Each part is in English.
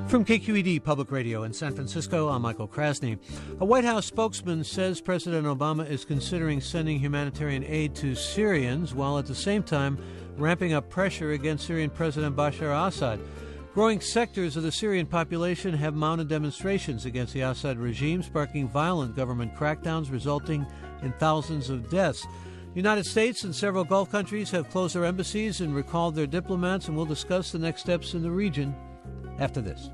From KQED Public Radio in San Francisco, I'm Michael Krasny. A White House spokesman says President Obama is considering sending humanitarian aid to Syrians while at the same time ramping up pressure against Syrian President Bashar al-Assad. Growing sectors of the Syrian population have mounted demonstrations against the Assad regime, sparking violent government crackdowns resulting in thousands of deaths. The United States and several Gulf countries have closed their embassies and recalled their diplomats, and we'll discuss the next steps in the region after this.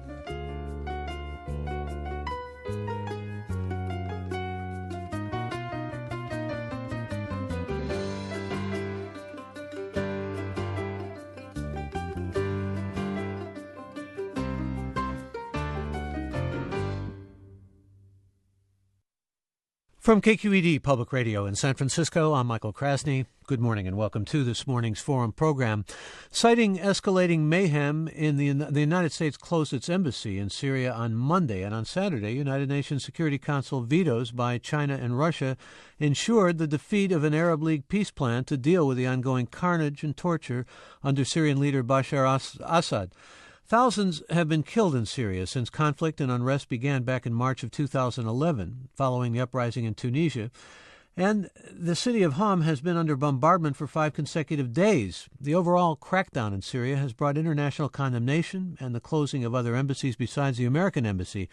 From KQED Public Radio in San Francisco, I'm Michael Krasny. Good morning and welcome to this morning's Forum program. Citing escalating mayhem, the United States closed its embassy in Syria on Monday, and on Saturday, United Nations Security Council vetoes by China and Russia ensured the defeat of an Arab League peace plan to deal with the ongoing carnage and torture under Syrian leader Bashar al-Assad. Thousands have been killed in Syria since conflict and unrest began back in March of 2011, following the uprising in Tunisia. And the city of Hom has been under bombardment for 5 consecutive days. The overall crackdown in Syria has brought international condemnation and the closing of other embassies besides the American embassy.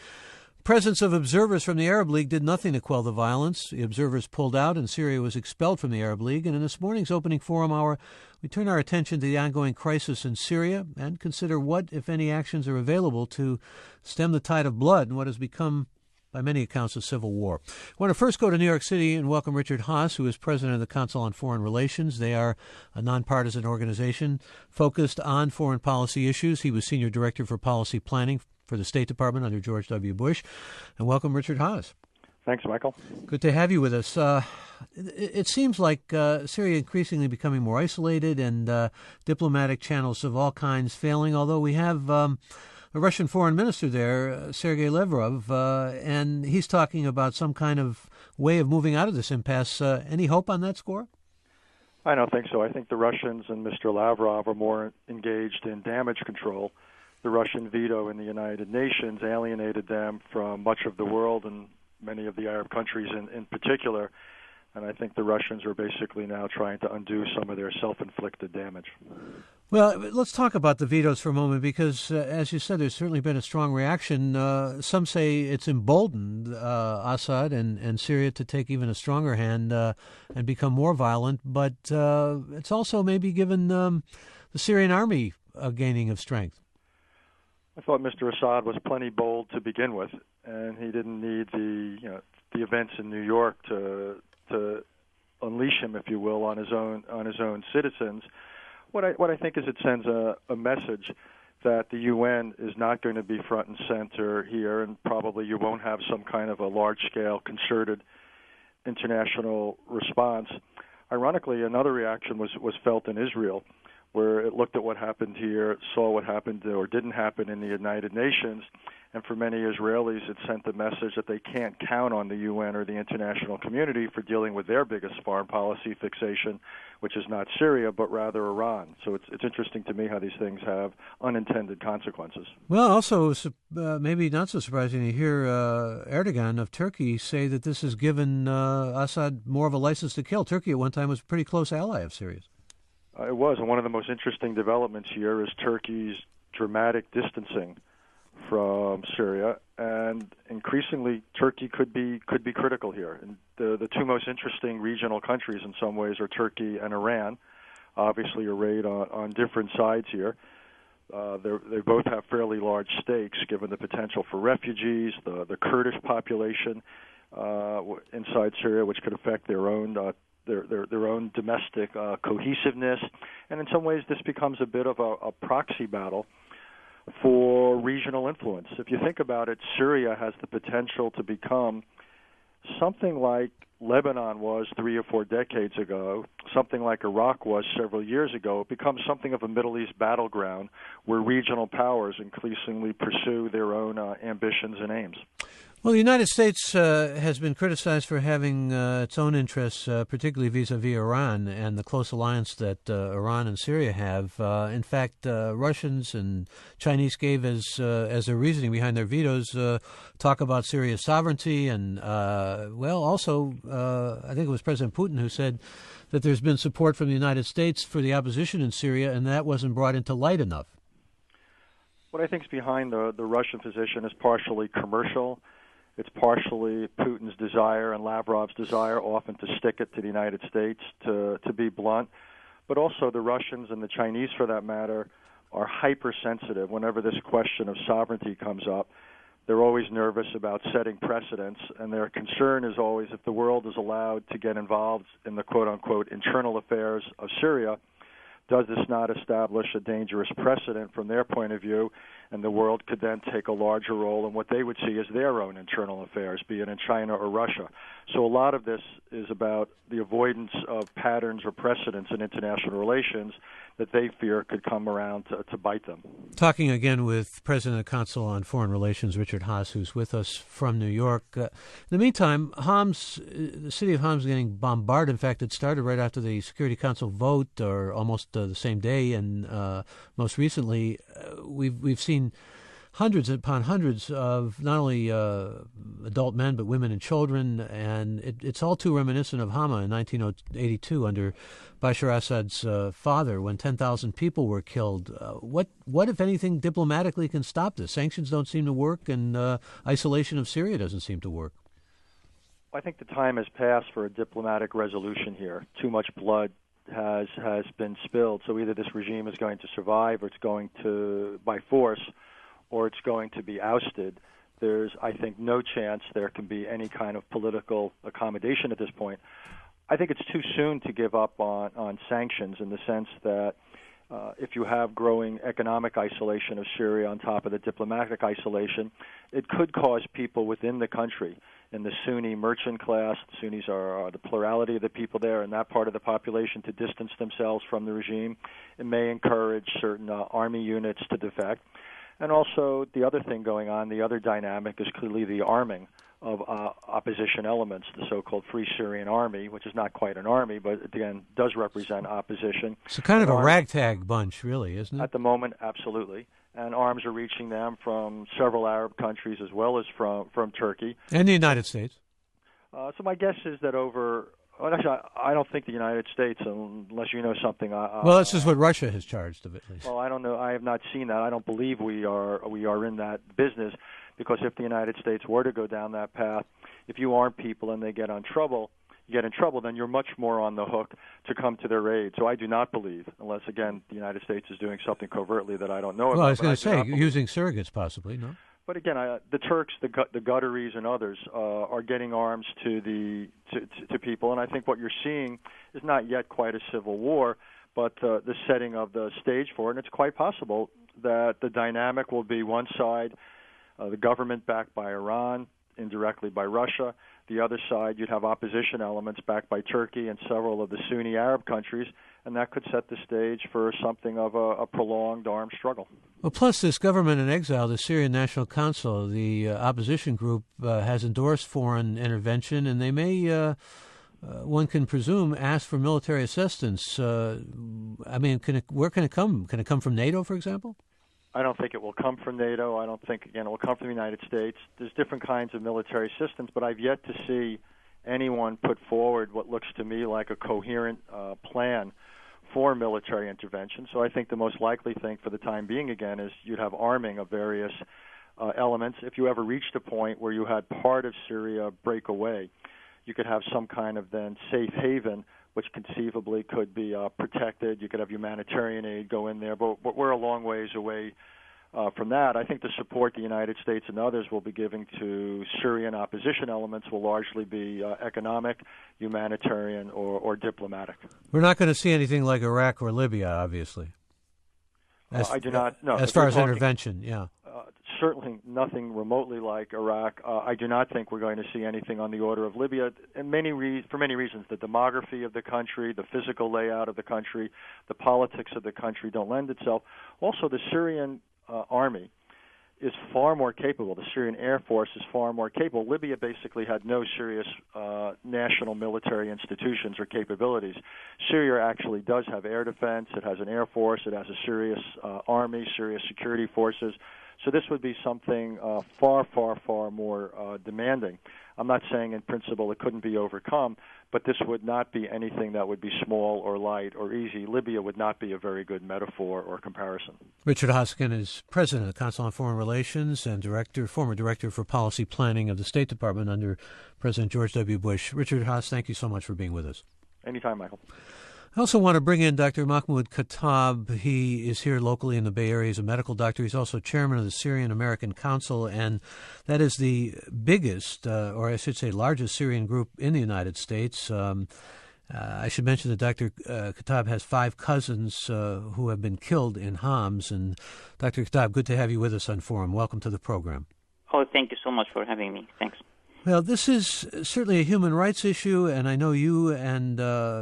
Presence of observers from the Arab League did nothing to quell the violence. The observers pulled out and Syria was expelled from the Arab League. And in this morning's opening forum hour, we turn our attention to the ongoing crisis in Syria and consider what, if any, actions are available to stem the tide of blood in what has become, by many accounts, a civil war. I want to first go to New York City and welcome Richard Haass, who is president of the Council on Foreign Relations. They are a nonpartisan organization focused on foreign policy issues. He was senior director for policy planning for the State Department under George W. Bush. And welcome, Richard Haass. Thanks, Michael. Good to have you with us. It seems like Syria increasingly becoming more isolated and diplomatic channels of all kinds failing, although we have a Russian foreign minister there, Sergei Lavrov, and he's talking about some kind of way of moving out of this impasse. Any hope on that score? I don't think so. I think the Russians and Mr. Lavrov are more engaged in damage control. The Russian veto in the United Nations alienated them from much of the world and many of the Arab countries in particular. And I think the Russians are basically now trying to undo some of their self-inflicted damage. Well, let's talk about the vetoes for a moment because, as you said, there's certainly been a strong reaction. Some say it's emboldened Assad and Syria to take even a stronger hand and become more violent. But it's also maybe given the Syrian army a gaining of strength. I thought Mr. Assad was plenty bold to begin with, and he didn't need the events in New York to unleash him, if you will, on his own citizens. What I think is it sends a message that the UN is not going to be front and center here, and probably you won't have some kind of a large-scale concerted international response. Ironically, another reaction was felt in Israel, where it looked at what happened here, saw what happened or didn't happen in the United Nations, and for many Israelis it sent the message that they can't count on the UN or the international community for dealing with their biggest foreign policy fixation, which is not Syria, but rather Iran. So it's interesting to me how these things have unintended consequences. Well, also, maybe not so surprising to hear Erdogan of Turkey say that this has given Assad more of a license to kill. Turkey at one time was a pretty close ally of Syria's. It was, and one of the most interesting developments here is Turkey's dramatic distancing from Syria, and increasingly Turkey could be critical here. And the two most interesting regional countries in some ways are Turkey and Iran. Obviously, arrayed on different sides here. They both have fairly large stakes, given the potential for refugees, the Kurdish population inside Syria, which could affect their own domestic cohesiveness, and in some ways this becomes a bit of a proxy battle for regional influence. If you think about it, Syria has the potential to become something like Lebanon was 3 or 4 decades ago, something like Iraq was several years ago. It becomes something of a Middle East battleground where regional powers increasingly pursue their own ambitions and aims. Well, the United States has been criticized for having its own interests, particularly vis-a-vis Iran and the close alliance that Iran and Syria have. In fact, Russians and Chinese gave as their reasoning behind their vetoes talk about Syria's sovereignty, and also I think it was President Putin who said that there's been support from the United States for the opposition in Syria, and that wasn't brought into light enough. What I think is behind the Russian position is partially commercial. It's partially Putin's desire and Lavrov's desire often to stick it to the United States, to be blunt. But also the Russians and the Chinese, for that matter, are hypersensitive whenever this question of sovereignty comes up. They're always nervous about setting precedents, and their concern is always if the world is allowed to get involved in the quote-unquote internal affairs of Syria, does this not establish a dangerous precedent from their point of view, and the world could then take a larger role in what they would see as their own internal affairs, be it in China or Russia. So a lot of this is about the avoidance of patterns or precedents in international relations that they fear could come around to bite them. Talking again with President of the Council on Foreign Relations, Richard Haass, who's with us from New York. In the meantime, the city of Homs is getting bombarded. In fact, it started right after the Security Council vote, or almost the same day, and most recently we've seen hundreds upon hundreds of not only adult men but women and children, and it's all too reminiscent of Hama in 1982 under Bashar Assad's father, when 10,000 people were killed. What, if anything, diplomatically can stop this? Sanctions don't seem to work, and isolation of Syria doesn't seem to work. I think the time has passed for a diplomatic resolution here. Too much blood has been spilled, so either this regime is going to survive, or it's going to, by force, or it's going to be ousted. There's, I think, no chance there can be any kind of political accommodation at this point. I think it's too soon to give up on sanctions, in the sense that if you have growing economic isolation of Syria on top of the diplomatic isolation, it could cause people within the country, in the Sunni merchant class, the Sunnis are the plurality of the people there, and that part of the population, to distance themselves from the regime. It may encourage certain army units to defect. And also, the other thing going on, the other dynamic, is clearly the arming of opposition elements, the so-called Free Syrian Army, which is not quite an army, but again, does represent opposition. So kind of a ragtag bunch, really, isn't it? At the moment, absolutely. And arms are reaching them from several Arab countries as well as from Turkey. And the United States. So my guess is that actually, I don't think the United States, unless you know something. Well, this is what Russia has charged of it, at least. Well, I don't know. I have not seen that. I don't believe we are in that business, because if the United States were to go down that path, if you arm people and they get in trouble, then you're much more on the hook to come to their aid. So I do not believe, unless, again, the United States is doing something covertly that I don't know about. Well, I was going to say, using surrogates possibly, no? But again, the Turks, the Qataris, and others are getting arms to people, and I think what you're seeing is not yet quite a civil war, but the setting of the stage for it. And it's quite possible that the dynamic will be one side, the government backed by Iran, indirectly by Russia. The other side, you'd have opposition elements backed by Turkey and several of the Sunni Arab countries, and that could set the stage for something of a prolonged armed struggle. Well, plus this government in exile, the Syrian National Council, the opposition group, has endorsed foreign intervention, and they may, one can presume, ask for military assistance. Where can it come? Can it come from NATO, for example? I don't think it will come from NATO. I don't think, again, it will come from the United States. There's different kinds of military assistance, but I've yet to see anyone put forward what looks to me like a coherent plan for military intervention. So I think the most likely thing for the time being, again, is you'd have arming of various elements. If you ever reached a point where you had part of Syria break away, you could have some kind of then safe haven, which conceivably could be protected. You could have humanitarian aid go in there, but we're a long ways away from that. I think the support the United States and others will be giving to Syrian opposition elements will largely be economic, humanitarian, or diplomatic. We're not going to see anything like Iraq or Libya, obviously. I do not know. As far as intervention, yeah. Certainly nothing remotely like Iraq. I do not think we're going to see anything on the order of Libya, and for many reasons. The demography of the country, the physical layout of the country, the politics of the country don't lend itself. Also, the Syrian army is far more capable. The Syrian Air Force is far more capable. Libya basically had no serious national military institutions or capabilities. Syria actually does have air defense. It has an air force. It has a serious army, serious security forces. So this would be something far, far, far more demanding. I'm not saying in principle it couldn't be overcome, but this would not be anything that would be small or light or easy. Libya would not be a very good metaphor or comparison. Richard Hoskin is president of the Council on Foreign Relations and former director for policy planning of the State Department under President George W. Bush. Richard Haas, thank you so much for being with us. Anytime, Michael. I also want to bring in Dr. Mahmoud Khattab. He is here locally in the Bay Area. He's a medical doctor. He's also chairman of the Syrian American Council, and that is the biggest, or I should say largest Syrian group in the United States. I should mention that Dr. Khattab has 5 cousins who have been killed in Homs. And Dr. Khattab, good to have you with us on Forum. Welcome to the program. Oh, thank you so much for having me. Thanks. Well, this is certainly a human rights issue, and I know you and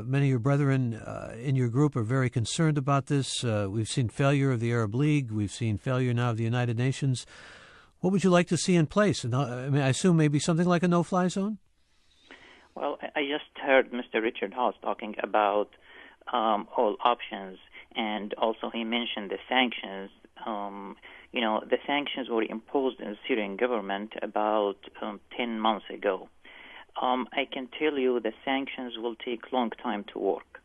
many of your brethren in your group are very concerned about this. We've seen failure of the Arab League. We've seen failure now of the United Nations. What would you like to see in place? And I assume maybe something like a no-fly zone? Well, I just heard Mr. Richard Haas talking about all options, and also he mentioned the sanctions. The sanctions were imposed in the Syrian government about 10 months ago. I can tell you the sanctions will take a long time to work.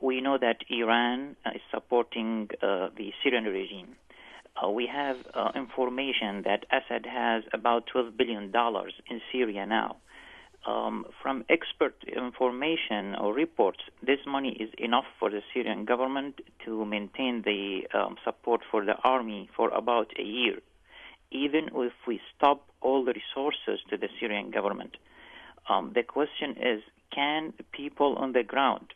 We know that Iran is supporting the Syrian regime. We have information that Assad has about $12 billion in Syria now. From expert information or reports, this money is enough for the Syrian government to maintain the support for the army for about a year, even if we stop all the resources to the Syrian government. The question is, can people on the ground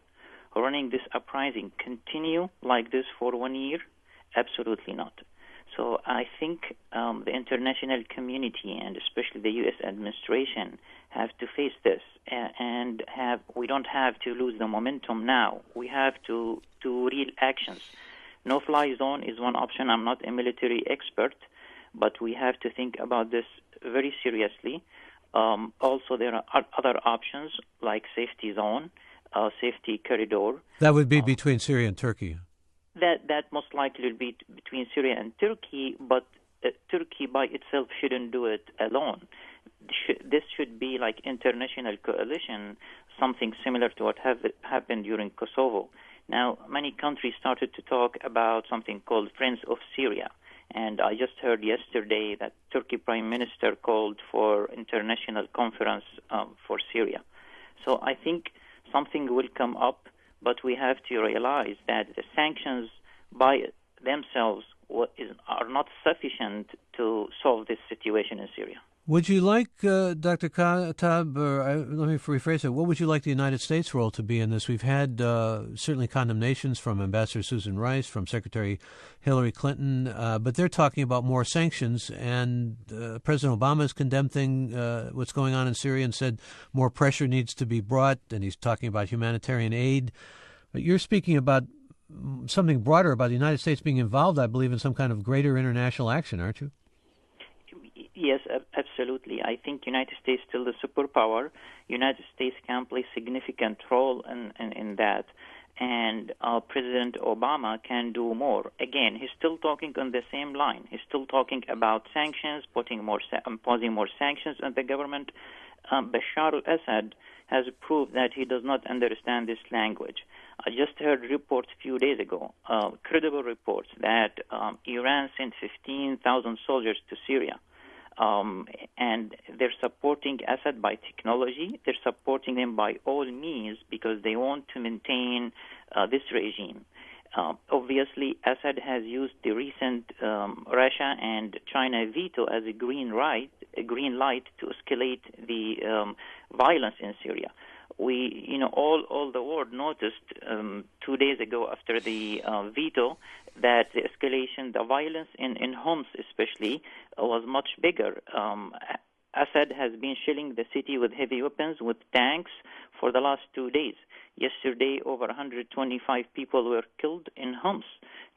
running this uprising continue like this for 1 year? Absolutely not. So I think the international community and especially the U.S. administration have to face this and we don't have to lose the momentum now. We have to do real actions. No-fly zone is one option. I'm not a military expert, but we have to think about this very seriously. Also, there are other options like safety zone, safety corridor. That would be between Syria and Turkey. That most likely will be between Syria and Turkey, but Turkey by itself shouldn't do it alone. This should be like international coalition, something similar to what happened during Kosovo. Now, many countries started to talk about something called Friends of Syria, and I just heard yesterday that Turkey Prime Minister called for international conference for Syria. So I think something will come up, but we have to realize that the sanctions by themselves are not sufficient to solve this situation in Syria. Would you like, Dr. Khattab, let me rephrase it, what would you like the United States' role to be in this? We've had certainly condemnations from Ambassador Susan Rice, from Secretary Hillary Clinton, but they're talking about more sanctions, and President Obama has condemned what's going on in Syria and said more pressure needs to be brought, and he's talking about humanitarian aid. But you're speaking about something broader, about the United States being involved, I believe, in some kind of greater international action, aren't you? Yes, absolutely. I think United States is still the superpower. United States can play a significant role in that. And President Obama can do more. Again, he's still talking on the same line. He's still talking about sanctions, imposing more sanctions on the government. Bashar al-Assad has proved that he does not understand this language. I just heard reports a few days ago, credible reports, that Iran sent 15,000 soldiers to Syria. And they're supporting Assad by technology. They're supporting him by all means because they want to maintain this regime. Obviously, Assad has used the recent Russia and China veto as a green light to escalate the violence in Syria. All the world noticed 2 days ago after the veto that the escalation, the violence in Homs especially, was much bigger. Assad has been shelling the city with heavy weapons, with tanks, for the last 2 days. Yesterday, over 125 people were killed in Homs.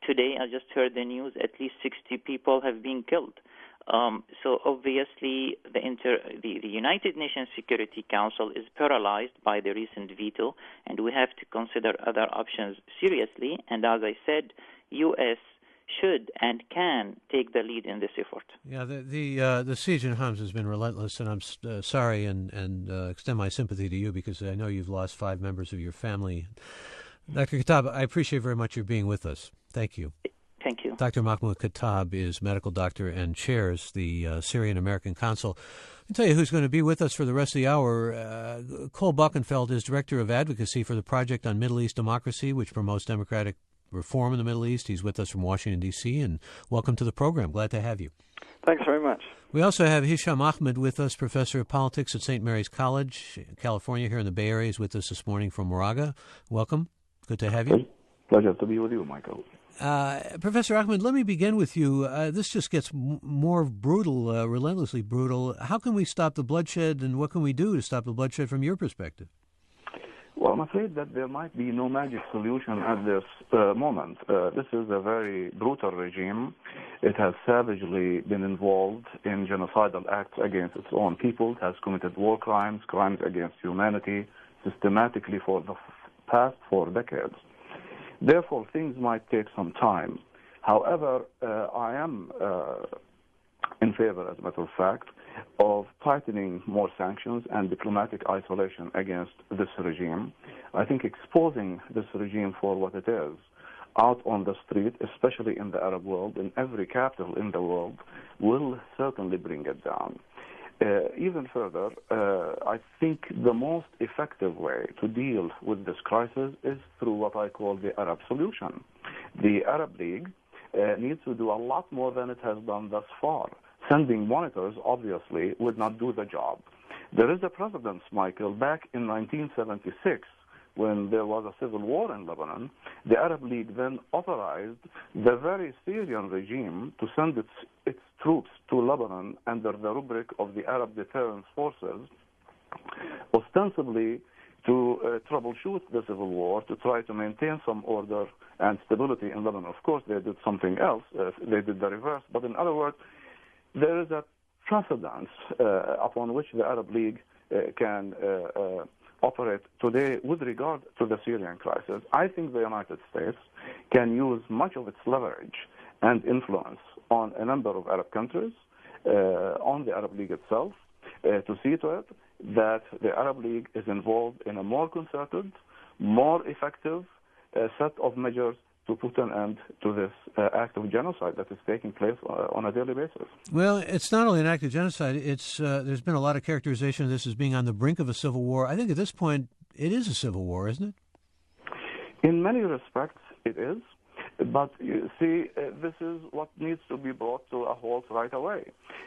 Today, I just heard the news, at least 60 people have been killed. So obviously, the United Nations Security Council is paralyzed by the recent veto, and we have to consider other options seriously. And as I said, U.S. should and can take the lead in this effort. Yeah, the siege in Homs has been relentless, and I'm sorry and extend my sympathy to you because I know you've lost 5 members of your family. Dr. Khattab, I appreciate very much your being with us. Thank you. Thank you. Dr. Mahmoud Khattab is medical doctor and chairs the Syrian American Council. I'll tell you who's going to be with us for the rest of the hour. Cole Buchenfeld is Director of Advocacy for the Project on Middle East Democracy, which promotes democratic reform in the Middle East. He's with us from Washington, D.C., and welcome to the program. Glad to have you. Thanks very much. We also have Hisham Ahmed with us, Professor of Politics at St. Mary's College, California, here in the Bay Area. He's with us this morning from Moraga. Welcome. Good to have you. Pleasure to be with you, Michael. Professor Ahmed, let me begin with you. This just gets more brutal, relentlessly brutal. How can we stop the bloodshed, and what can we do to stop the bloodshed from your perspective? Well, I'm afraid that there might be no magic solution at this moment. This is a very brutal regime. It has savagely been involved in genocidal acts against its own people. It has committed war crimes, crimes against humanity, systematically for the past 4 decades. Therefore, things might take some time. However, I am in favor, as a matter of fact, of tightening more sanctions and diplomatic isolation against this regime. I think exposing this regime for what it is out on the street, especially in the Arab world, in every capital in the world, will certainly bring it down. Even further, I think the most effective way to deal with this crisis is through what I call the Arab solution. The Arab League needs to do a lot more than it has done thus far. Sending monitors, obviously, would not do the job. There is a precedent, Michael, back in 1976, when there was a civil war in Lebanon. The Arab League then authorized the very Syrian regime to send its troops to Lebanon under the rubric of the Arab Deterrence Forces, ostensibly to troubleshoot the civil war, to try to maintain some order and stability in Lebanon. Of course, they did something else. They did the reverse. But in other words, there is a precedence upon which the Arab League can operate today with regard to the Syrian crisis. I think the United States can use much of its leverage and influence on a number of Arab countries, on the Arab League itself, to see to it that the Arab League is involved in a more concerted, more effective set of measures to put an end to this act of genocide that is taking place on a daily basis. Well, it's not only an act of genocide. It's there's been a lot of characterization of this as being on the brink of a civil war. I think at this point it is a civil war, isn't it? In many respects, it is. But you see, this is what needs to be brought to a halt right away.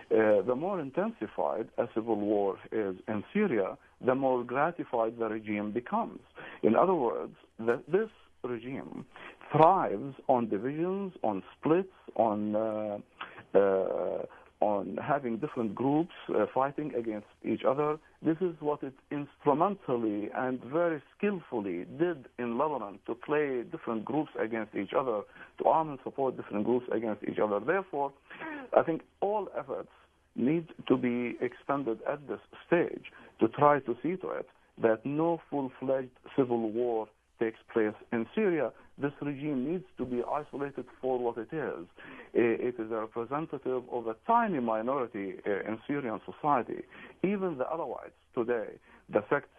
The more intensified a civil war is in Syria, the more gratified the regime becomes. In other words, this regime thrives on divisions, on splits, on having different groups fighting against each other. This is what it instrumentally and very skillfully did in Lebanon, to play different groups against each other, to arm and support different groups against each other. Therefore, I think all efforts need to be expended at this stage to try to see to it that no full-fledged civil war takes place in Syria. This regime needs to be isolated for what it is. It is a representative of a tiny minority in Syrian society. Even the Alawites today, the sect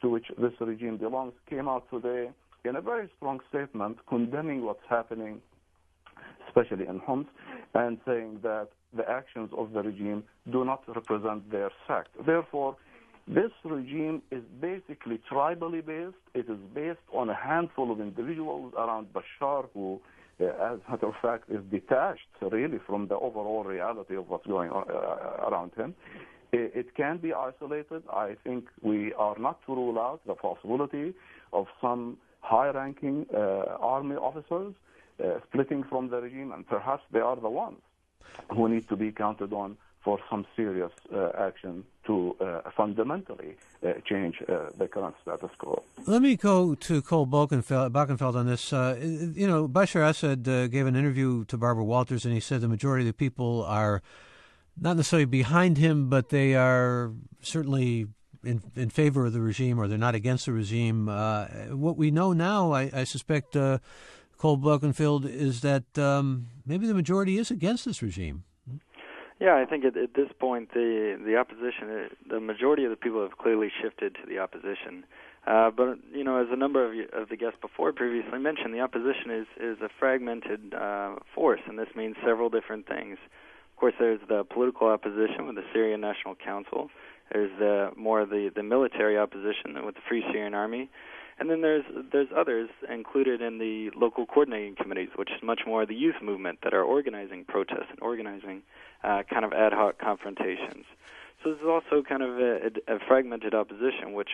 to which this regime belongs, came out today in a very strong statement condemning what's happening, especially in Homs, and saying that the actions of the regime do not represent their sect. Therefore, this regime is basically tribally based. It is based on a handful of individuals around Bashar who, as a matter of fact, is detached really from the overall reality of what's going on around him. It can be isolated. I think we are not to rule out the possibility of some high-ranking army officers splitting from the regime, and perhaps they are the ones who need to be counted on for some serious action to fundamentally change the current status quo. Let me go to Cole Bockenfeld on this. Bashar Assad gave an interview to Barbara Walters, and he said the majority of the people are not necessarily behind him, but they are certainly in favor of the regime, or they're not against the regime. What we know now, I suspect, Cole Bockenfeld, is that maybe the majority is against this regime. Yeah, I think at this point the opposition, the majority of the people have clearly shifted to the opposition. But as a number of the guests before previously mentioned, the opposition is a fragmented force, and this means several different things. Of course, there's the political opposition with the Syrian National Council. There's the military opposition with the Free Syrian Army. And then there's others included in the local coordinating committees, which is much more the youth movement that are organizing protests and organizing kind of ad hoc confrontations. So this is also kind of a fragmented opposition, which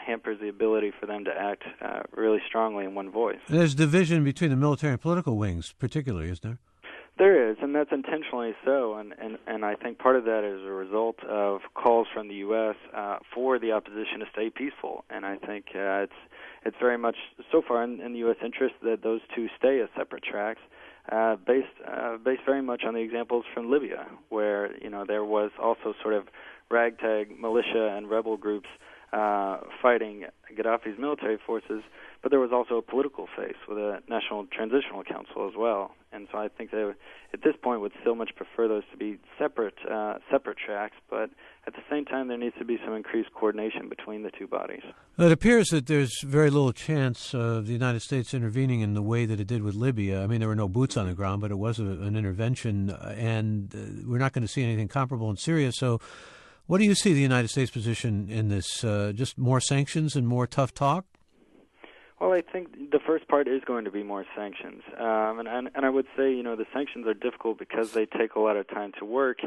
hampers the ability for them to act really strongly in one voice. There's division between the military and political wings, particularly, isn't there? There is, and that's intentionally so, and I think part of that is a result of calls from the U.S. For the opposition to stay peaceful, and I think it's very much so far in the U.S. interest that those two stay as separate tracks, based very much on the examples from Libya, where there was also sort of ragtag militia and rebel groups fighting Gaddafi's military forces, but there was also a political face with a National Transitional Council as well. And so I think they would, at this point, would still much prefer those to be separate tracks, but at the same time there needs to be some increased coordination between the two bodies. It appears that there's very little chance of the United States intervening in the way that it did with Libya. I mean, there were no boots on the ground, but it was an intervention, and we're not going to see anything comparable in Syria. So what do you see the United States position in this? Just more sanctions and more tough talk? Well, I think the first part is going to be more sanctions, and I would say the sanctions are difficult because they take a lot of time to work,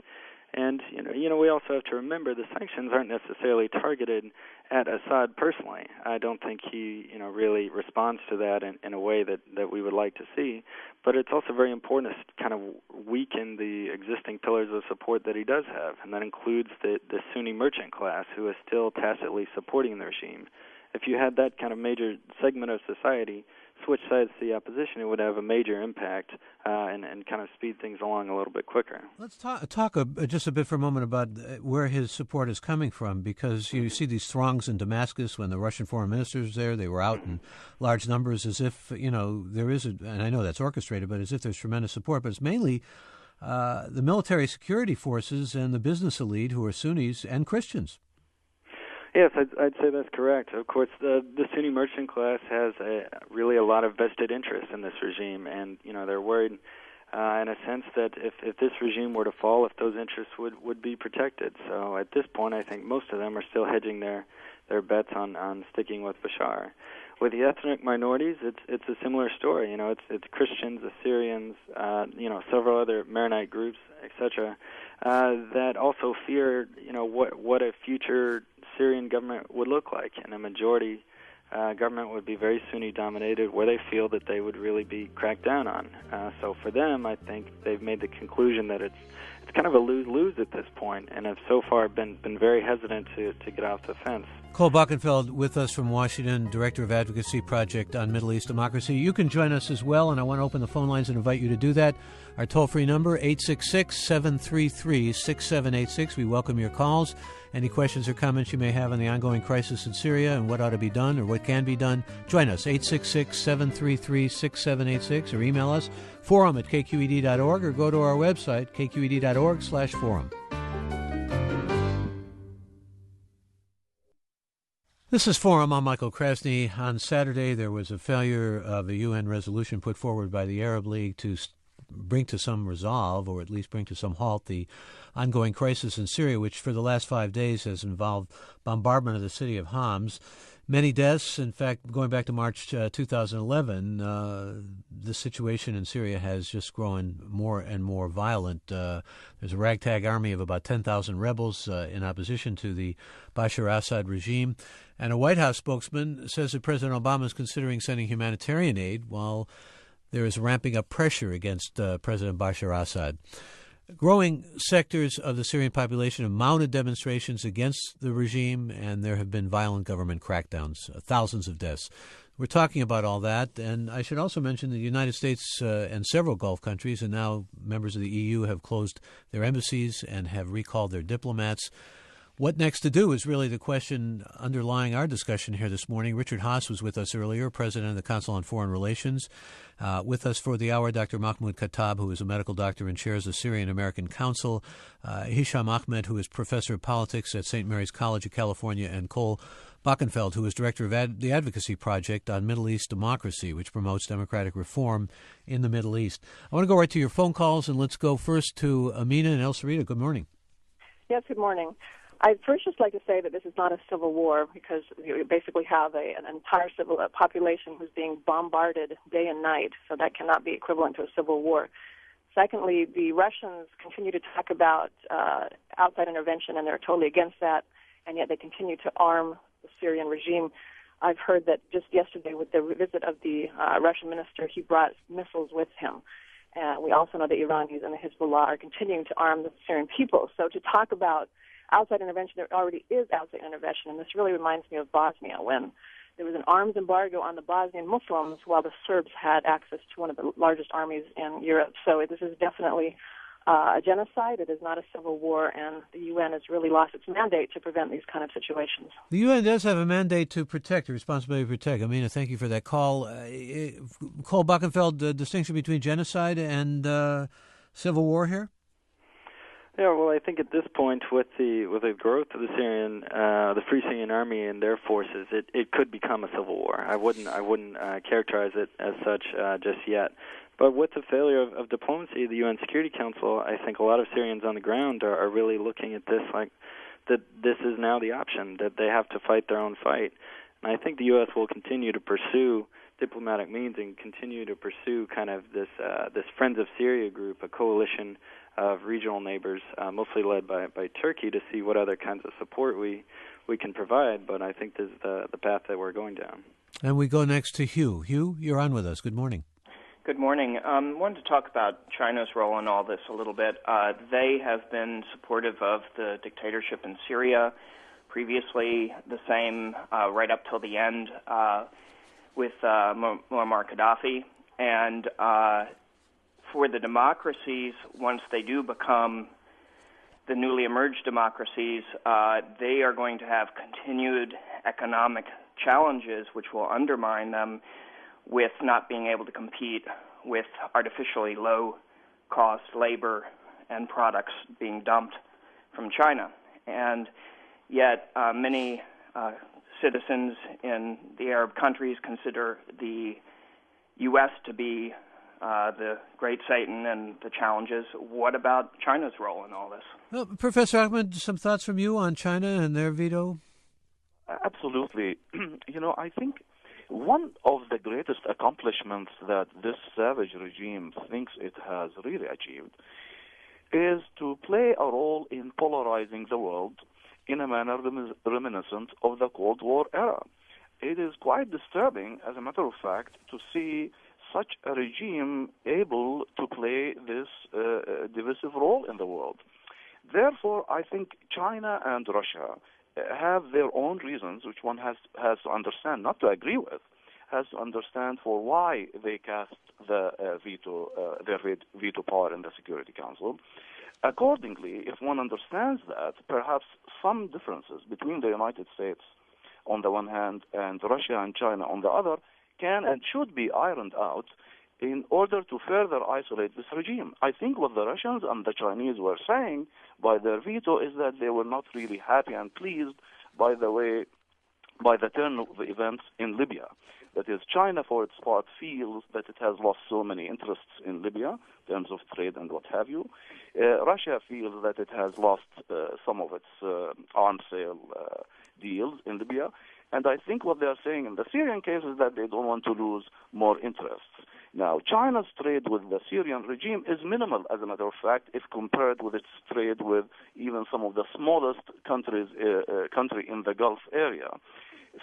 and we also have to remember the sanctions aren't necessarily targeted at Assad personally. I don't think he really responds to that in a way that we would like to see, but it's also very important to kind of weaken the existing pillars of support that he does have, and that includes the Sunni merchant class who is still tacitly supporting the regime. If you had that kind of major segment of society switch sides to the opposition, it would have a major impact and kind of speed things along a little bit quicker. Let's talk just a bit for a moment about where his support is coming from, because you see these throngs in Damascus when the Russian foreign minister was there. They were out in large numbers, as if, there is, and I know that's orchestrated, but as if there's tremendous support. But it's mainly the military security forces and the business elite who are Sunnis and Christians. Yes, I'd say that's correct. Of course, the Sunni merchant class has really a lot of vested interest in this regime, and they're worried in a sense that if this regime were to fall, if those interests would be protected. So at this point, I think most of them are still hedging their bets on sticking with Bashar. With the ethnic minorities, it's a similar story. It's Christians, Assyrians, several other Maronite groups, etc., that also fear what a future Syrian government would look like, and a majority government would be very Sunni-dominated, where they feel that they would really be cracked down on. So for them, I think they've made the conclusion that it's kind of a lose-lose at this point, and have so far been very hesitant to get off the fence. Cole Bockenfeld with us from Washington, Director of Advocacy Project on Middle East Democracy. You can join us as well, and I want to open the phone lines and invite you to do that. Our toll-free number, 866-733-6786. We welcome your calls. Any questions or comments you may have on the ongoing crisis in Syria and what ought to be done or what can be done, join us, 866-733-6786, or email us, forum@kqed.org, or go to our website, kqed.org/forum. This is Forum. I'm Michael Krasny. On Saturday, there was a failure of a UN resolution put forward by the Arab League to bring to some resolve, or at least bring to some halt, the ongoing crisis in Syria, which for the last 5 days has involved bombardment of the city of Homs. Many deaths. In fact, going back to March 2011, the situation in Syria has just grown more and more violent. There's a ragtag army of about 10,000 rebels in opposition to the Bashar Assad regime. And a White House spokesman says that President Obama is considering sending humanitarian aid while there is ramping up pressure against President Bashar Assad. Growing sectors of the Syrian population have mounted demonstrations against the regime, and there have been violent government crackdowns, thousands of deaths. We're talking about all that, and I should also mention the United States and several Gulf countries, and now members of the EU, have closed their embassies and have recalled their diplomats. What next to do is really the question underlying our discussion here this morning. Richard Haas was with us earlier, president of the Council on Foreign Relations. With us for the hour, Dr. Mahmoud Khattab, who is a medical doctor and chairs the Syrian American Council. Hisham Ahmed, who is professor of politics at St. Mary's College of California, and Cole Bockenfeld, who is director of the Advocacy Project on Middle East Democracy, which promotes democratic reform in the Middle East. I want to go right to your phone calls, and let's go first to Amina and El Sarita. Good morning. Yes, good morning. I'd first just like to say that this is not a civil war, because you basically have an entire civil population who's being bombarded day and night, so that cannot be equivalent to a civil war. Secondly, the Russians continue to talk about outside intervention, and they're totally against that, and yet they continue to arm the Syrian regime. I've heard that just yesterday with the visit of the Russian minister, he brought missiles with him. And we also know the Iranis and the Hezbollah are continuing to arm the Syrian people. So to talk about outside intervention, there already is outside intervention, and this really reminds me of Bosnia, when there was an arms embargo on the Bosnian Muslims while the Serbs had access to one of the largest armies in Europe. So this is definitely a genocide. It is not a civil war, and the UN has really lost its mandate to prevent these kind of situations. The UN does have a mandate to protect, a responsibility to protect. Amina, thank you for that call. Cole Bockenfeld, the distinction between genocide and civil war here? Yeah, well, I think at this point, with the growth of the Free Syrian Army and their forces, it could become a civil war. I wouldn't characterize it as such just yet. But with the failure of diplomacy of the UN Security Council, I think a lot of Syrians on the ground are really looking at this like that this is now the option, that they have to fight their own fight. And I think the U.S. will continue to pursue diplomatic means and continue to pursue kind of this Friends of Syria group, a coalition of regional neighbors, mostly led by Turkey, to see what other kinds of support we can provide. But I think this is the path that we're going down. And we go next to Hugh. Hugh, you're on with us. Good morning. Good morning. I wanted to talk about China's role in all this a little bit. They have been supportive of the dictatorship in Syria, previously the same right up till the end with Muammar Gaddafi. And for the democracies, once they do become the newly emerged democracies, they are going to have continued economic challenges which will undermine them, with not being able to compete with artificially low-cost labor and products being dumped from China. And yet many citizens in the Arab countries consider the U.S. to be the great Satan and the challenges. What about China's role in all this? Well, Professor Ahmed, some thoughts from you on China and their veto? Absolutely. I think one of the greatest accomplishments that this savage regime thinks it has really achieved is to play a role in polarizing the world in a manner reminiscent of the Cold War era. It is quite disturbing, as a matter of fact, to see such a regime able to play this divisive role in the world. Therefore, I think China and Russia have their own reasons, which one has to understand, not to agree with, has to understand for why they cast the their veto power in the Security Council. Accordingly, if one understands that, perhaps some differences between the United States on the one hand and Russia and China on the other can and should be ironed out in order to further isolate this regime. I think what the Russians and the Chinese were saying by their veto is that they were not really happy and pleased by the turn of the events in Libya. That is, China, for its part, feels that it has lost so many interests in Libya in terms of trade and what have you. Russia feels that it has lost some of its arms sale deals in Libya. And I think what they are saying in the Syrian case is that they don't want to lose more interests. Now, China's trade with the Syrian regime is minimal, as a matter of fact, if compared with its trade with even some of the smallest country in the Gulf area.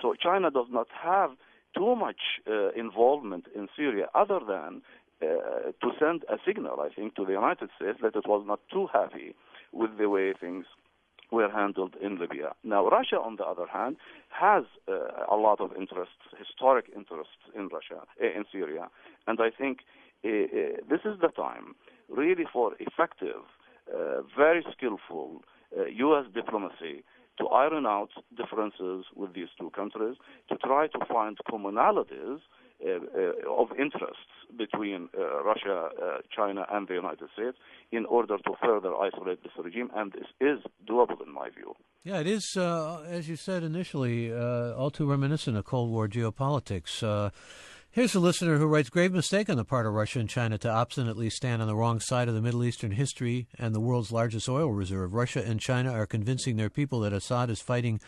So China does not have too much involvement in Syria, other than to send a signal, I think, to the United States that it was not too happy with the way things were handled in Libya. Now, Russia, on the other hand, has a lot of interests, historic interests in Syria, and I think this is the time really for effective, very skillful U.S. diplomacy to iron out differences with these two countries, to try to find commonalities of interests between Russia, China, and the United States in order to further isolate this regime, and this is doable in my view. Yeah, it is, as you said initially, all too reminiscent of Cold War geopolitics. Here's a listener who writes, grave mistake on the part of Russia and China to obstinately stand on the wrong side of the Middle Eastern history and the world's largest oil reserve. Russia and China are convincing their people that Assad is fighting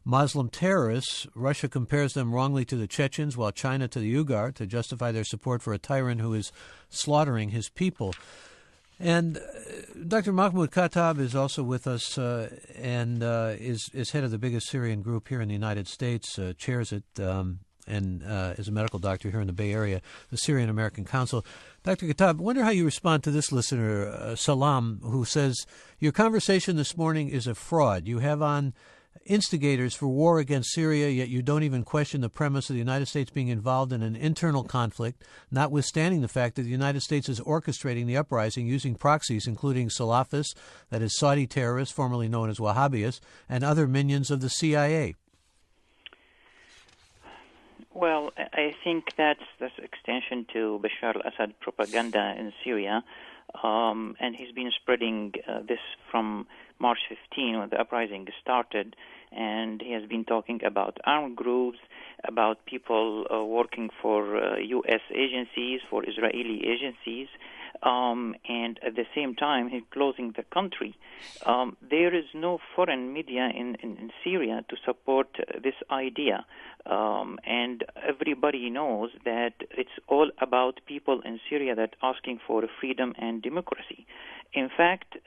Muslim terrorists. Russia compares them wrongly to the Chechens, while China to the Uyghur, to justify their support for a tyrant who is slaughtering his people. And Dr. Mahmoud Khattab is also with us and is head of the biggest Syrian group here in the United States, chairs it, and is a medical doctor here in the Bay Area, the Syrian American Council. Dr. Khattab, I wonder how you respond to this listener, Salam, who says, your conversation this morning is a fraud. You have on instigators for war against Syria, yet you don't even question the premise of the United States being involved in an internal conflict, notwithstanding the fact that the United States is orchestrating the uprising using proxies, including Salafists, that is Saudi terrorists, formerly known as Wahhabis, and other minions of the CIA. Well, I think that's extension to Bashar al-Assad propaganda in Syria, and he's been spreading this from March 15 when the uprising started, and he has been talking about armed groups, about people working for U.S. agencies, for Israeli agencies, and at the same time he's closing the country. There is no foreign media in Syria to support this idea, and everybody knows that it's all about people in Syria that are asking for freedom and democracy. In fact,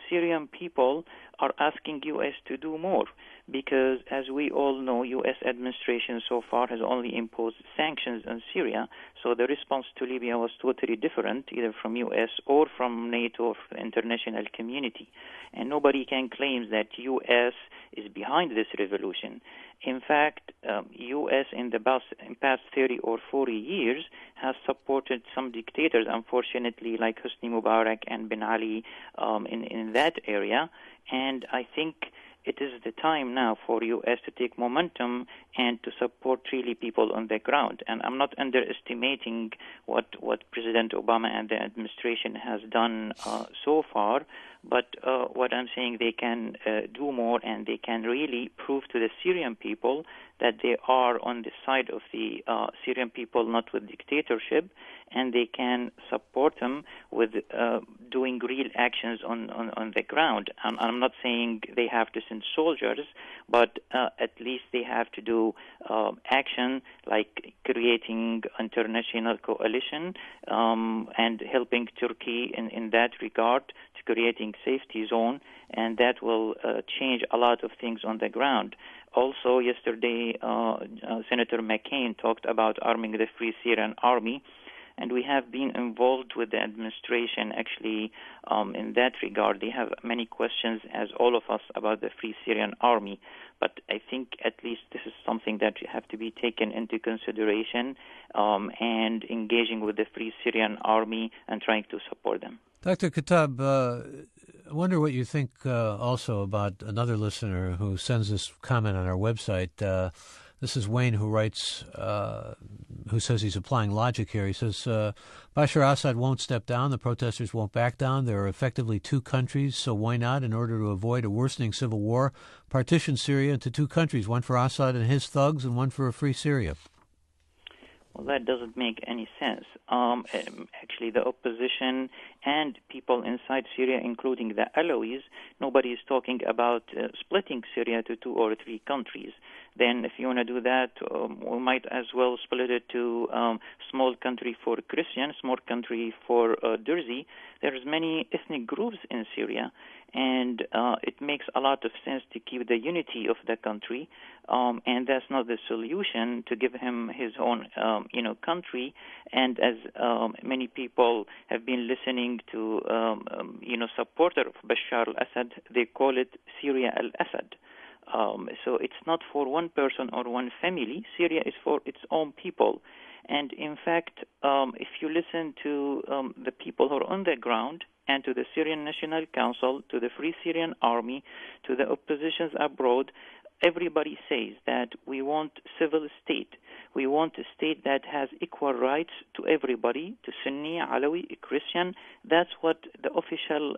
Syrian people are asking U.S. to do more because, as we all know, U.S. administration so far has only imposed sanctions on Syria, so the response to Libya was totally different, either from U.S. or from NATO or the international community. And nobody can claim that U.S. is behind this revolution. In fact, U.S. in the past 30 or 40 years has supported some dictators, unfortunately, like Hosni Mubarak and Ben Ali in that area. And I think it is the time now for U.S. to take momentum and to support really people on the ground. And I'm not underestimating what President Obama and the administration has done so far, but what I'm saying, they can do more, and they can really prove to the Syrian people that they are on the side of the Syrian people, not with dictatorship, and they can support them with doing real actions on the ground. I'm not saying they have to send soldiers, but at least they have to do action like creating international coalition and helping Turkey in that regard to creating safety zone, and that will change a lot of things on the ground. Also, yesterday, Senator McCain talked about arming the Free Syrian Army, and we have been involved with the administration actually in that regard. They have many questions, as all of us, about the Free Syrian Army, but I think at least this is something that have to be taken into consideration and engaging with the Free Syrian Army and trying to support them. Dr. Khattab, I wonder what you think also about another listener who sends this comment on our website. This is Wayne, who writes, who says he's applying logic here. He says, Bashar Assad won't step down. The protesters won't back down. There are effectively two countries, so why not, in order to avoid a worsening civil war, partition Syria into two countries, one for Assad and his thugs and one for a free Syria? Well, that doesn't make any sense. Actually, the opposition and people inside Syria, including the Alawis. Nobody is talking about splitting Syria to 2 or 3 countries. Then if you want to do that, we might as well split it to small country for Christians, small country for Druze. There's many ethnic groups in Syria, and it makes a lot of sense to keep the unity of the country, and that's not the solution to give him his own, country. And as many people have been listening to, supporter of Bashar al-Assad, they call it Syria al-Assad. So it's not for one person or one family. Syria is for its own people. And in fact, if you listen to the people who are on the ground and to the Syrian National Council, to the Free Syrian Army, to the oppositions abroad, everybody says that we want civil state. We want a state that has equal rights to everybody, to Sunni, Alawi, Christian. That's what the official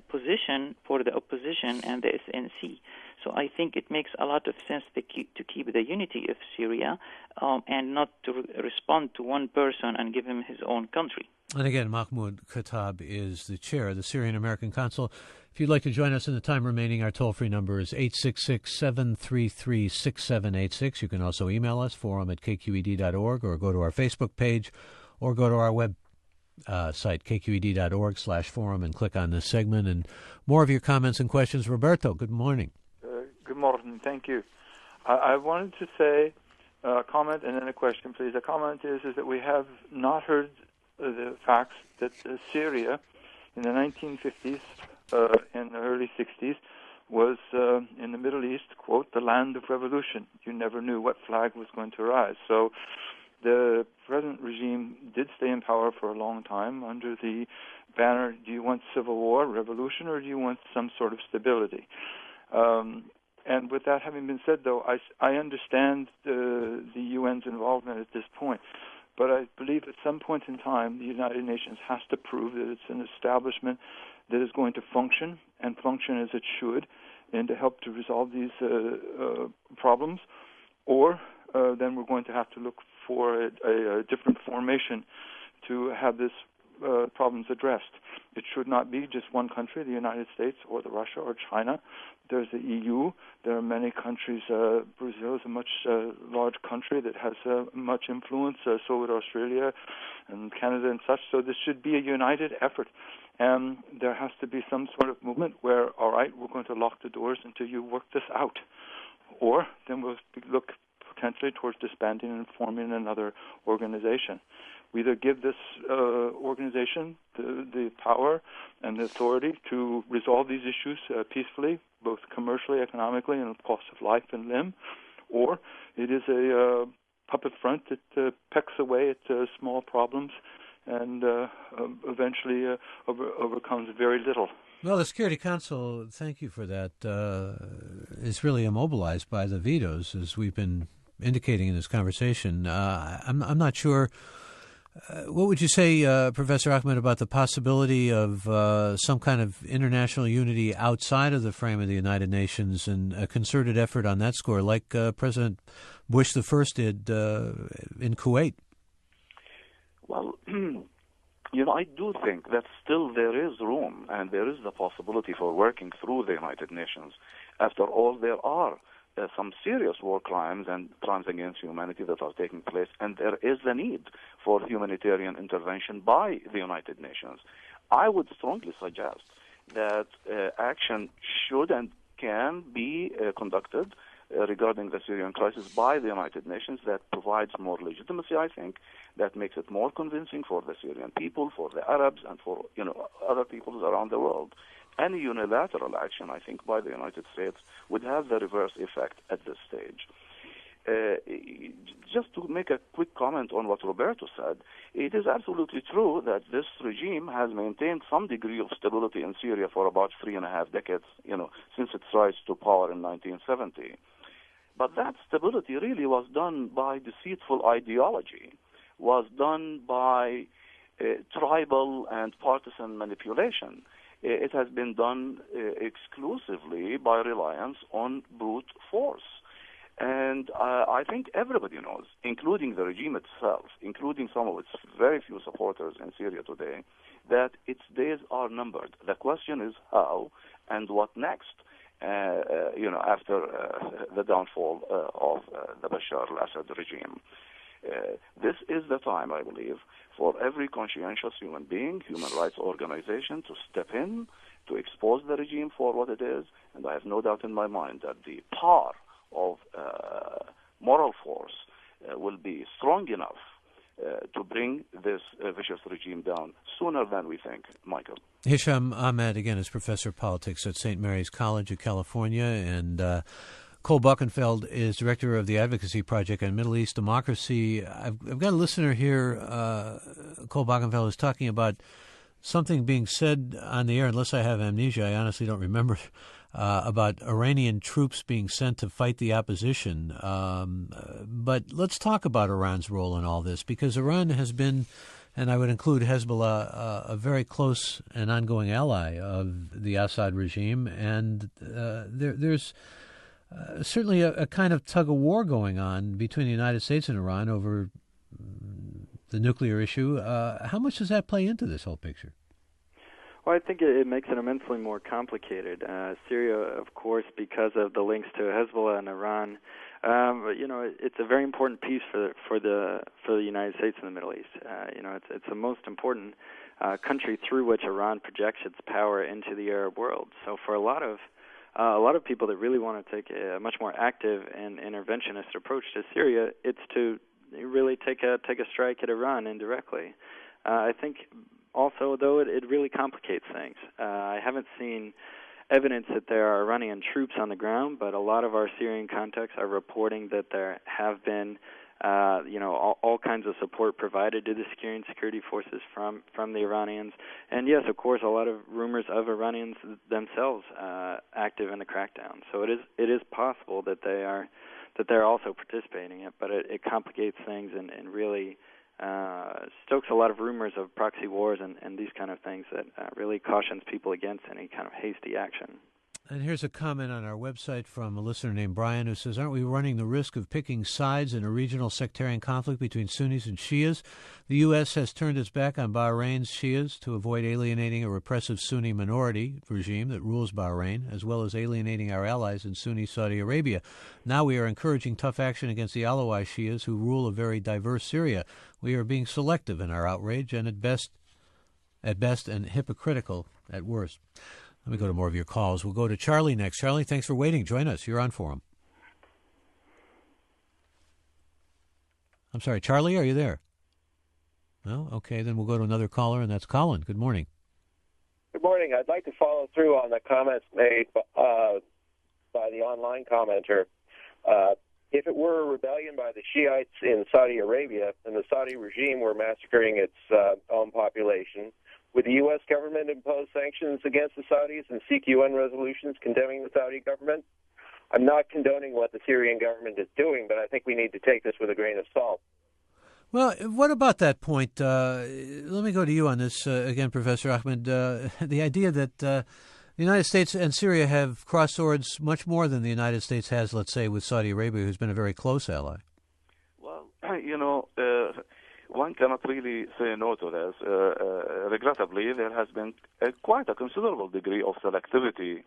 position for the opposition and the SNC. So I think it makes a lot of sense to keep the unity of Syria and not to respond to one person and give him his own country. And again, Mahmoud Khattab is the chair of the Syrian American Council. If you'd like to join us in the time remaining, our toll-free number is 866-733-6786. You can also email us, forum@kqed.org, or go to our Facebook page, or go to our web site, kqed.org/forum, and click on this segment. And more of your comments and questions. Roberto, good morning. Good morning. Thank you. I wanted to say a comment and then a question, please. The comment is that we have not heard the facts that Syria in the 1950s and the early 60s was in the Middle East, quote, the land of revolution. You never knew what flag was going to rise. So the present regime did stay in power for a long time under the banner, do you want civil war, revolution, or do you want some sort of stability? And with that having been said, though, I understand the UN's involvement at this point. But I believe at some point in time, the United Nations has to prove that it's an establishment that is going to function and function as it should, and to help to resolve these problems. Or then we're going to have to look for a different formation to have this problems addressed. It should not be just one country, the United States or the Russia or China. There's the EU. There are many countries. Brazil is a much large country that has much influence, so would Australia and Canada and such. So this should be a united effort. And there has to be some sort of movement where, all right, we're going to lock the doors until you work this out. Or then we'll look potentially towards disbanding and forming another organization. We either give this organization the power and the authority to resolve these issues peacefully, both commercially, economically, and cost of life and limb, or it is a puppet front that pecks away at small problems and eventually overcomes very little. Well, the Security Council, thank you for that, is really immobilized by the vetoes, as we've been indicating in this conversation. I'm not sure. What would you say, Professor Ahmed, about the possibility of some kind of international unity outside of the frame of the United Nations and a concerted effort on that score, like President Bush the First did in Kuwait? Well, I do think that still there is room and there is the possibility for working through the United Nations. After all, there are some serious war crimes and crimes against humanity that are taking place, and there is the need for humanitarian intervention by the United Nations. I would strongly suggest that action should and can be conducted regarding the Syrian crisis by the United Nations that provides more legitimacy, I think, that makes it more convincing for the Syrian people, for the Arabs, and for other peoples around the world. Any unilateral action, I think, by the United States would have the reverse effect at this stage. Just to make a quick comment on what Roberto said, it is absolutely true that this regime has maintained some degree of stability in Syria for about 3.5 decades, since its rise to power in 1970. But that stability really was done by deceitful ideology, was done by tribal and partisan manipulation. It has been done exclusively by reliance on brute force. And I think everybody knows, including the regime itself, including some of its very few supporters in Syria today, that its days are numbered. The question is how and what next, after the downfall of the Bashar al-Assad regime. This is the time, I believe, for every conscientious human being, human rights organization to step in, to expose the regime for what it is, and I have no doubt in my mind that the power of moral force will be strong enough to bring this vicious regime down sooner than we think, Michael. Hisham Ahmed, again, is professor of politics at St. Mary's College of California, and Cole Buchenfeld is director of the Advocacy Project on Middle East Democracy. I've got a listener here, Cole Buchenfeld, is talking about something being said on the air, unless I have amnesia, I honestly don't remember, about Iranian troops being sent to fight the opposition. But let's talk about Iran's role in all this, because Iran has been, and I would include Hezbollah, a very close and ongoing ally of the Assad regime, and there's certainly a kind of tug-of-war going on between the United States and Iran over the nuclear issue. How much does that play into this whole picture? Well, I think it makes it immensely more complicated. Syria, of course, because of the links to Hezbollah and Iran, it's a very important piece for the United States in the Middle East. It's the most important country through which Iran projects its power into the Arab world. So for a lot of people that really want to take a much more active and interventionist approach to Syria, it's to really take a strike at Iran indirectly. I think also, though, it really complicates things. I haven't seen evidence that there are Iranian troops on the ground, but a lot of our Syrian contacts are reporting that there have been all kinds of support provided to the security forces from the Iranians. And yes, of course, a lot of rumors of Iranians themselves active in the crackdown. So it is possible that they're also participating in it, but it complicates things and really stokes a lot of rumors of proxy wars and these kind of things that really cautions people against any kind of hasty action. And here's a comment on our website from a listener named Brian, who says, aren't we running the risk of picking sides in a regional sectarian conflict between Sunnis and Shias? The U.S. has turned its back on Bahrain's Shias to avoid alienating a repressive Sunni minority regime that rules Bahrain, as well as alienating our allies in Sunni Saudi Arabia. Now we are encouraging tough action against the Alawite Shias who rule a very diverse Syria. We are being selective in our outrage and at best, and hypocritical at worst. Let me go to more of your calls. We'll go to Charlie next. Charlie, thanks for waiting. Join us. You're on Forum. I'm sorry, Charlie, are you there? No? Okay, then we'll go to another caller, and that's Colin. Good morning. Good morning. I'd like to follow through on the comments made by the online commenter. If it were a rebellion by the Shiites in Saudi Arabia and the Saudi regime were massacring its own population, would the U.S. government impose sanctions against the Saudis and seek UN resolutions condemning the Saudi government? I'm not condoning what the Syrian government is doing, but I think we need to take this with a grain of salt. Well, what about that point? Let me go to you on this again, Professor Ahmed. The idea that the United States and Syria have crossed swords much more than the United States has, let's say, with Saudi Arabia, who's been a very close ally. Well, one cannot really say no to this. Regrettably, there has been quite a considerable degree of selectivity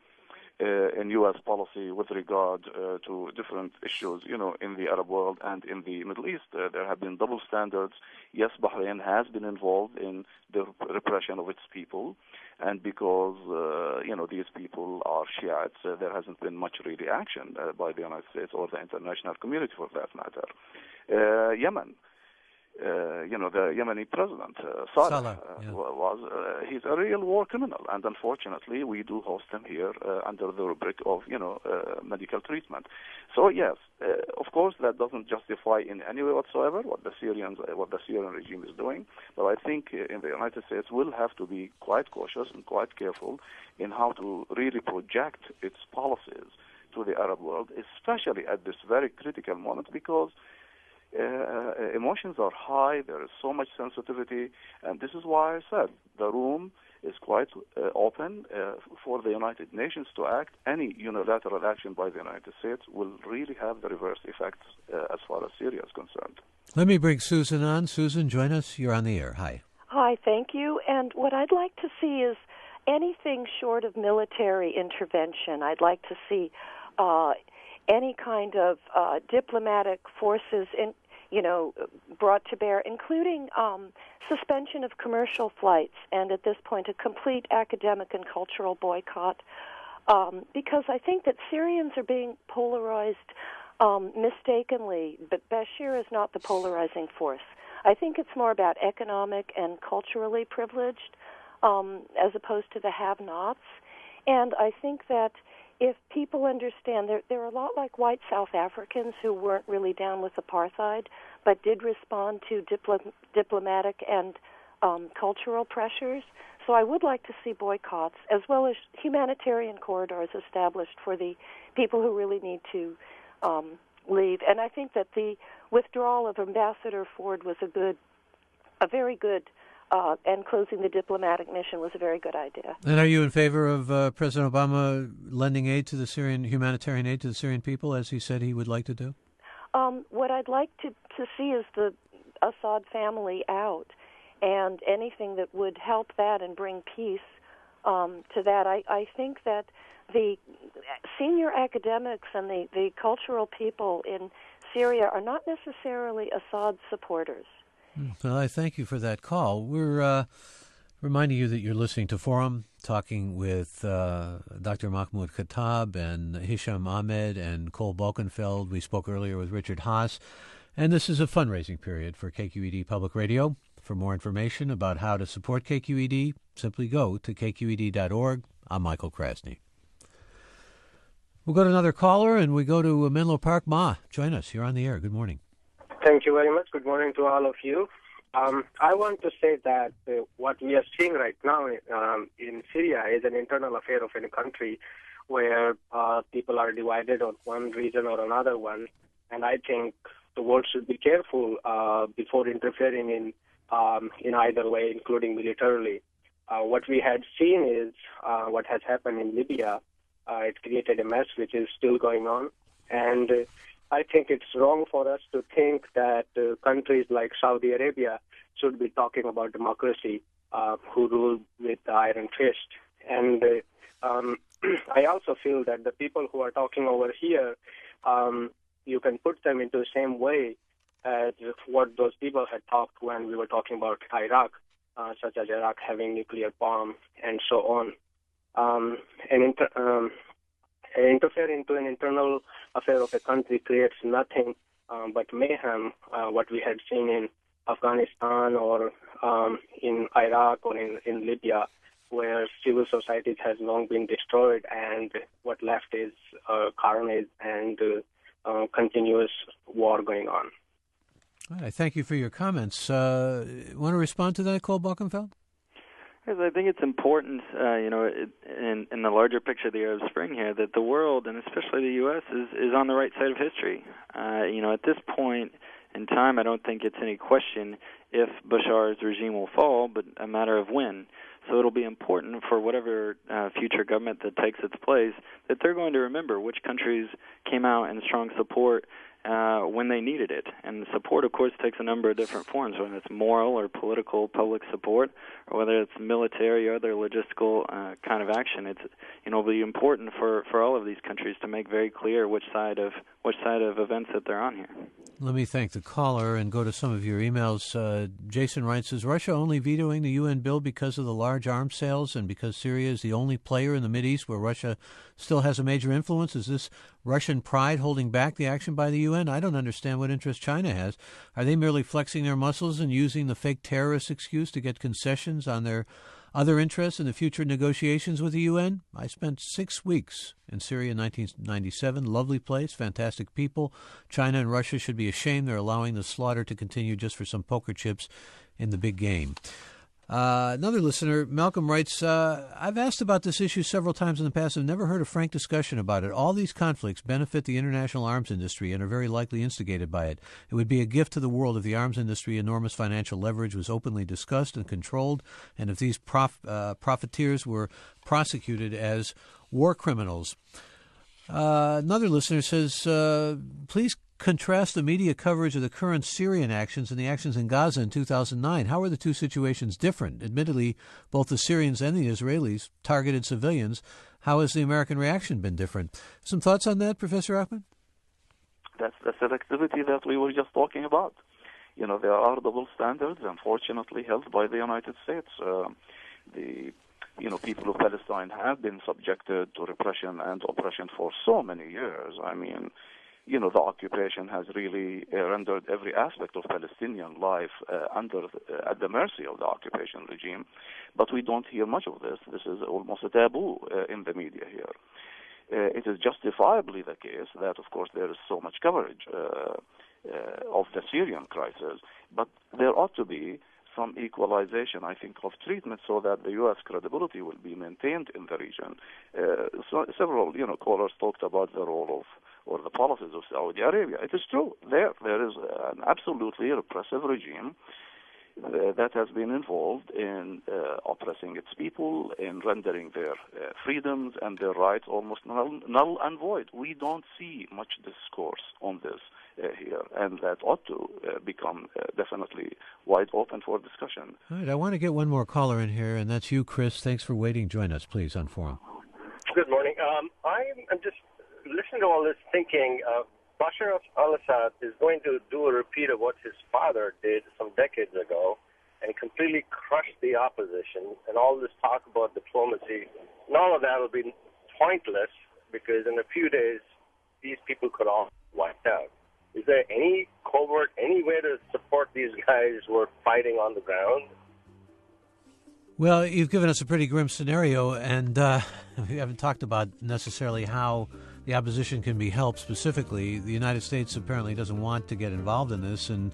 in U.S. policy with regard to different issues, in the Arab world and in the Middle East. There have been double standards. Yes, Bahrain has been involved in the repression of its people, and because, these people are Shiites, there hasn't been much really action by the United States or the international community for that matter. Yemen. The Yemeni president, Saleh, he's a real war criminal, and unfortunately we do host him here under the rubric of, medical treatment. So yes, of course that doesn't justify in any way whatsoever what the Syrian regime is doing, but I think in the United States we'll have to be quite cautious and quite careful in how to really project its policies to the Arab world, especially at this very critical moment, because emotions are high. There is so much sensitivity, and this is why I said the room is quite open for the United Nations to act. Any unilateral action by the United States will really have the reverse effects as far as Syria is concerned. Let me bring Susan on. Susan, join us. You're on the air. Hi. Hi, thank you. And what I'd like to see is anything short of military intervention. I'd like to see any kind of diplomatic forces brought to bear, including suspension of commercial flights, and at this point a complete academic and cultural boycott, because I think that Syrians are being polarized mistakenly, but Bashir is not the polarizing force. I think it's more about economic and culturally privileged as opposed to the have-nots, and I think that if people understand, they're a lot like white South Africans who weren't really down with apartheid, but did respond to diplomatic and cultural pressures. So I would like to see boycotts, as well as humanitarian corridors established for the people who really need to leave. And I think that the withdrawal of Ambassador Ford was a very good and closing the diplomatic mission was a very good idea. And are you in favor of President Obama lending aid to the Syrian, humanitarian aid to the Syrian people, as he said he would like to do? What I'd like to see is the Assad family out, and anything that would help that and bring peace to that. I think that the senior academics and the cultural people in Syria are not necessarily Assad supporters. Well, I thank you for that call. We're reminding you that you're listening to Forum, talking with Dr. Mahmoud Khattab and Hisham Ahmed and Cole Balkenfeld. We spoke earlier with Richard Haas. And this is a fundraising period for KQED Public Radio. For more information about how to support KQED, simply go to kqed.org. I'm Michael Krasny. We'll go to another caller, and we go to Menlo Park. Ma, join us. You're on the air. Good morning. Thank you very much. Good morning to all of you. I want to say that what we are seeing right now in Syria is an internal affair of any country where people are divided on one region or another one. And I think the world should be careful before interfering in either way, including militarily. What we had seen is what has happened in Libya. It created a mess which is still going on. And I think it's wrong for us to think that countries like Saudi Arabia should be talking about democracy, who rule with the iron fist. And I also feel that the people who are talking over here, you can put them into the same way as what those people had talked when we were talking about Iraq, such as Iraq having nuclear bomb and so on. Interfere into an internal affair of a country creates nothing but mayhem, what we had seen in Afghanistan or in Iraq or in Libya, where civil societies has long been destroyed and what left is carnage and continuous war going on. All right, thank you for your comments. Want to respond to that, Cole Balkenfeld? I think it's important, in the larger picture of the Arab Spring here, that the world, and especially the U.S., is on the right side of history. At this point in time, I don't think it's any question if Bashar's regime will fall, but a matter of when. So it'll be important for whatever future government that takes its place that they're going to remember which countries came out in strong support when they needed it. And support, of course, takes a number of different forms, whether it's moral or political public support, or whether it's military or other logistical kind of action. It'll be important for all of these countries to make very clear which side of events that they're on here. Let me thank the caller and go to some of your emails. Jason writes, is Russia only vetoing the UN bill because of the large arms sales and because Syria is the only player in the Mideast where Russia still has a major influence? Is this Russian pride holding back the action by the UN? I don't understand what interest China has. Are they merely flexing their muscles and using the fake terrorist excuse to get concessions on their other interests in the future negotiations with the UN? I spent 6 weeks in Syria in 1997. Lovely place, fantastic people. China and Russia should be ashamed they're allowing the slaughter to continue just for some poker chips in the big game. Another listener, Malcolm, writes, I've asked about this issue several times in the past and never heard a frank discussion about it. All these conflicts benefit the international arms industry and are very likely instigated by it. It would be a gift to the world if the arms industry enormous financial leverage was openly discussed and controlled, and if these profiteers were prosecuted as war criminals. Another listener says, please contrast the media coverage of the current Syrian actions and the actions in Gaza in 2009. How are the two situations different? Admittedly, both the Syrians and the Israelis targeted civilians. How has the American reaction been different? Some thoughts on that, Professor Ahmed? That's the selectivity that we were just talking about. There are double standards, unfortunately, held by the United States. People of Palestine have been subjected to repression and oppression for so many years. I mean, the occupation has really rendered every aspect of Palestinian life at the mercy of the occupation regime. But we don't hear much of this. This is almost a taboo in the media here. It is justifiably the case that, of course, there is so much coverage of the Syrian crisis, but there ought to be some equalization, I think, of treatment so that the U.S. credibility will be maintained in the region. Several, callers talked about the role of or the policies of Saudi Arabia. It is true. There is an absolutely repressive regime that has been involved in oppressing its people, in rendering their freedoms and their rights almost null and void. We don't see much discourse on this here, and that ought to become definitely wide open for discussion. All right, I want to get one more caller in here, and that's you, Chris. Thanks for waiting. Join us, please, on Forum. Good morning. I'm just listening to all this thinking, Bashar al-Assad is going to do a repeat of what his father did some decades ago and completely crush the opposition, and all this talk about diplomacy, and all of that will be pointless because in a few days these people could all be wiped out. Is there any covert, any way to support these guys who are fighting on the ground? Well, you've given us a pretty grim scenario, and we haven't talked about necessarily how the opposition can be helped specifically. The United States apparently doesn't want to get involved in this, and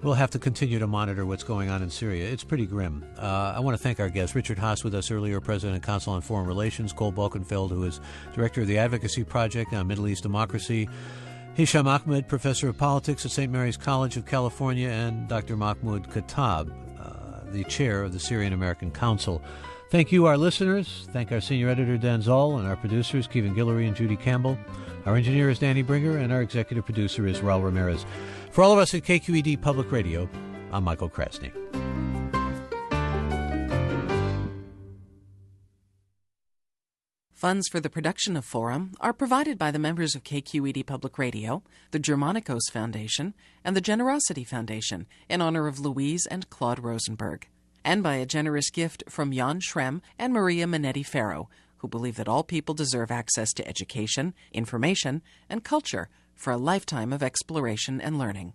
we'll have to continue to monitor what's going on in Syria. It's pretty grim. I want to thank our guests. Richard Haas with us earlier, President and Counsel on Foreign Relations. Cole Balkenfeld, who is Director of the Advocacy Project on Middle East Democracy. Hisham Ahmed, Professor of Politics at St. Mary's College of California. And Dr. Mahmoud Khattab, the Chair of the Syrian American Council. Thank you, our listeners. Thank our Senior Editor, Dan Zoll, and our producers, Kevin Guillory and Judy Campbell. Our engineer is Danny Bringer, and our executive producer is Raul Ramirez. For all of us at KQED Public Radio, I'm Michael Krasny. Funds for the production of Forum are provided by the members of KQED Public Radio, the Germanicos Foundation, and the Generosity Foundation in honor of Louise and Claude Rosenberg, and by a generous gift from Jan Schrem and Maria Minetti-Ferro, who believe that all people deserve access to education, information, and culture for a lifetime of exploration and learning.